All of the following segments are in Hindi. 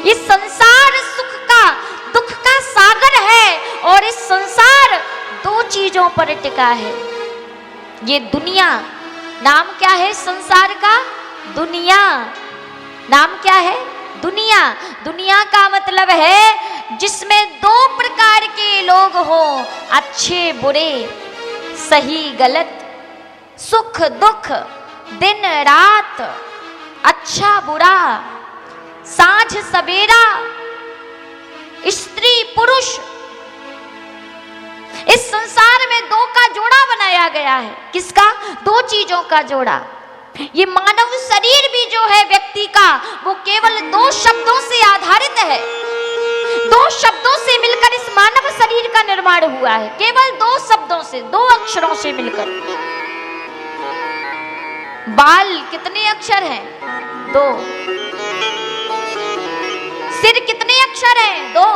इस संसार सुख का दुख का सागर है और इस संसार दो चीजों पर टिका है। ये दुनिया, नाम क्या है संसार का? दुनिया। नाम क्या है? दुनिया। दुनिया का मतलब है जिसमें दो प्रकार के लोग हों, अच्छे बुरे, सही गलत, सुख दुख, दिन रात, अच्छा बुरा, सांझ सवेरा, स्त्री पुरुष। इस संसार में दो का जोड़ा बनाया गया है। किसका? दो चीजों का जोड़ा। ये मानव शरीर भी जो है व्यक्ति का, वो केवल दो शब्दों से आधारित है। दो शब्दों से मिलकर इस मानव शरीर का निर्माण हुआ है, केवल दो शब्दों से, दो अक्षरों से मिलकर। बाल कितने अक्षर हैं? दो। सिर कितने अक्षर हैं? दो।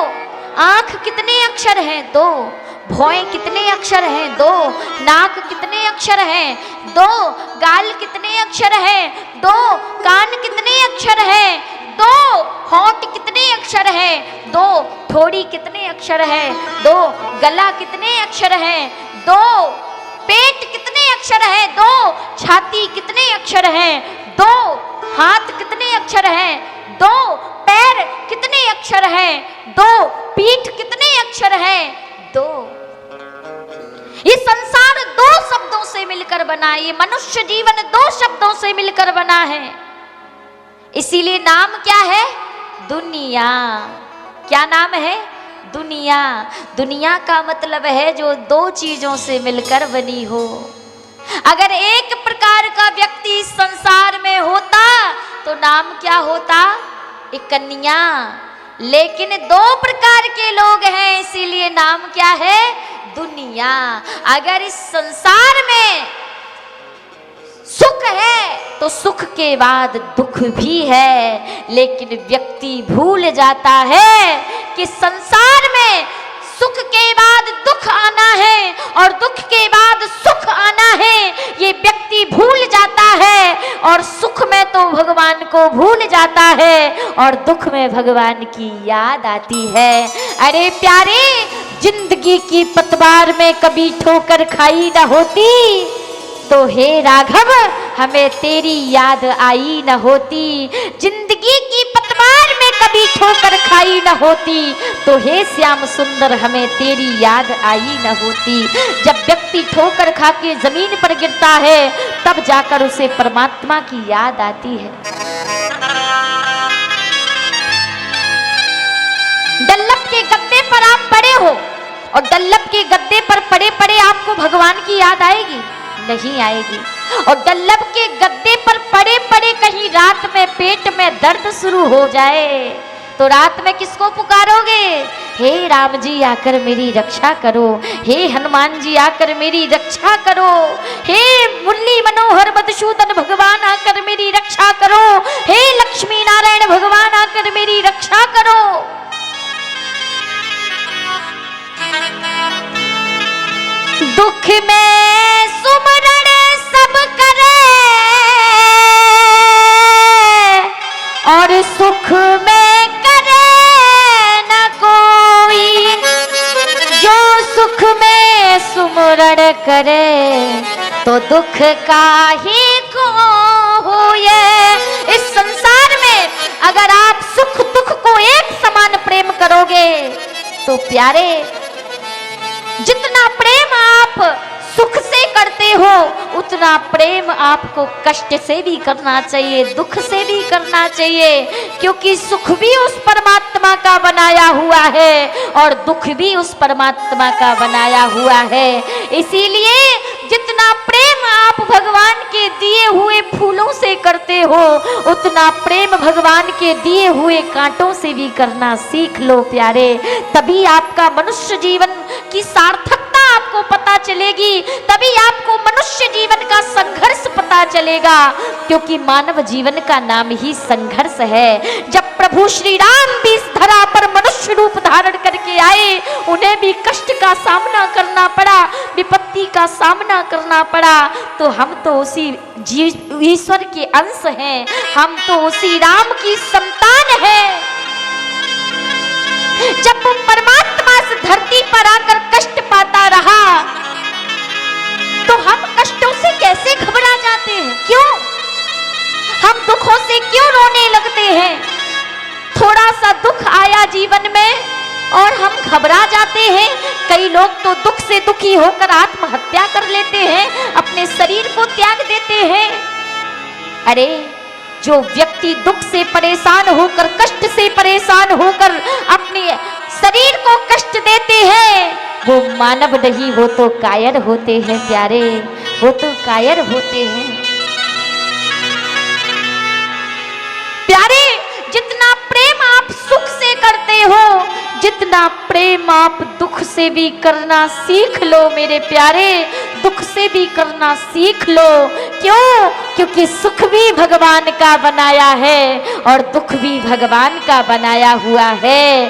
आंख कितने अक्षर हैं? दो। भौएं कितने अक्षर हैं? दो। नाक कितने अक्षर हैं? दो। गाल कितने अक्षर हैं? दो। कान कितने अक्षर हैं? दो। होंठ कितने अक्षर हैं? दो। थोड़ी कितने अक्षर हैं? दो। गला कितने अक्षर हैं? दो। पेट कितने अक्षर हैं? दो। छाती कितने अक्षर हैं? दो। हाथ कितने अक्षर हैं? दो। पैर कितने अक्षर हैं? दो। पीठ कितने अक्षर हैं? दो। ये संसार दो शब्दों से मिलकर बना है। ये मनुष्य जीवन दो शब्दों से मिलकर बना है। इसीलिए नाम क्या है? दुनिया। क्या नाम है? दुनिया। दुनिया का मतलब है जो दो चीजों से मिलकर बनी हो। अगर एक प्रकार का व्यक्ति इस संसार में होता तो नाम क्या होता? एक कन्या। लेकिन दो प्रकार के लोग हैं, इसीलिए नाम क्या है? दुनिया। अगर इस संसार में सुख है तो सुख के बाद दुख भी है, लेकिन व्यक्ति भूल जाता है कि संसार में सुख के बाद दुख आना है और दुख के बाद सुख आना है। ये व्यक्ति भूल जाता है और सुख में तो भगवान को भूल जाता है और दुख में भगवान की याद आती है। अरे प्यारे, जिंदगी की पतवार में कभी ठोकर खाई न होती तो हे राघव हमें तेरी याद आई न होती। जिंदगी की पतवार में कभी ठोकर खाई न होती तो हे श्याम सुंदर हमें तेरी याद आई न होती। जब व्यक्ति ठोकर खा के जमीन पर गिरता है तब जाकर उसे परमात्मा की याद आती है। डल्लभ के गद्दे पर आप पड़े हो और डल्लभ के गद्दे पर पड़े पड़े आपको भगवान की याद आएगी? नहीं आएगी। और डल्लभ के गद्दे पर पड़े पड़े कहीं रात में पेट में दर्द शुरू हो जाए तो रात में किसको पुकारोगे? हे राम जी आकर मेरी रक्षा करो, हे हनुमान जी आकर मेरी रक्षा करो, हे मुरली मनोहर मधुसूदन भगवान आकर मेरी रक्षा करो, हे लक्ष्मी नारायण भगवान आकर मेरी रक्षा करो। दुख में सुमरण सब करे और सुख में करे न कोई। जो सुख में सुमरण करे तो दुख काहे को होए। इस संसार में अगर आप सुख दुख को एक समान प्रेम करोगे तो प्यारे, जितना प्रेम आप सुख से करते हो उतना प्रेम आपको कष्ट से भी करना चाहिए, दुख से भी करना चाहिए, क्योंकि सुख भी उस परमात्मा का बनाया हुआ है और दुख भी उस परमात्मा का बनाया हुआ है। इसीलिए जितना प्रेम आप भगवान के दिए हुए फूलों से करते हो उतना प्रेम भगवान के दिए हुए कांटों से भी करना सीख लो प्यारे। तभी आपका मनुष्य जीवन की सार्थकता आपको पता चलेगी, तभी आपको मनुष्य जीवन का संघर्ष पता चलेगा, क्योंकि मानव जीवन का नाम ही संघर्ष है। जब प्रभु श्री राम भी इस धरा पर मनुष्य रूप धारण करके आए, उन्हें भी कष्ट का सामना करना पड़ा, विपत्ति का सामना करना पड़ा, तो हम तो उसी ईश्वर के अंश हैं, हम तो उसी राम की संतान हैं। दुख आया जीवन में और हम घबरा जाते हैं। कई लोग तो दुख से दुखी होकर आत्महत्या कर लेते हैं, अपने शरीर को त्याग देते हैं। अरे जो व्यक्ति दुख से परेशान होकर, कष्ट से परेशान होकर अपने शरीर को कष्ट देते हैं, वो मानव नहीं, वो तो कायर होते हैं प्यारे, वो तो कायर होते हैं प्यारे। जितना प्रेम आप सुख से करते हो, जितना प्रेम आप दुख से भी करना सीख लो मेरे प्यारे, दुख से भी करना सीख लो। क्यों? क्योंकि सुख भी भगवान का बनाया है और दुख भी भगवान का बनाया हुआ है।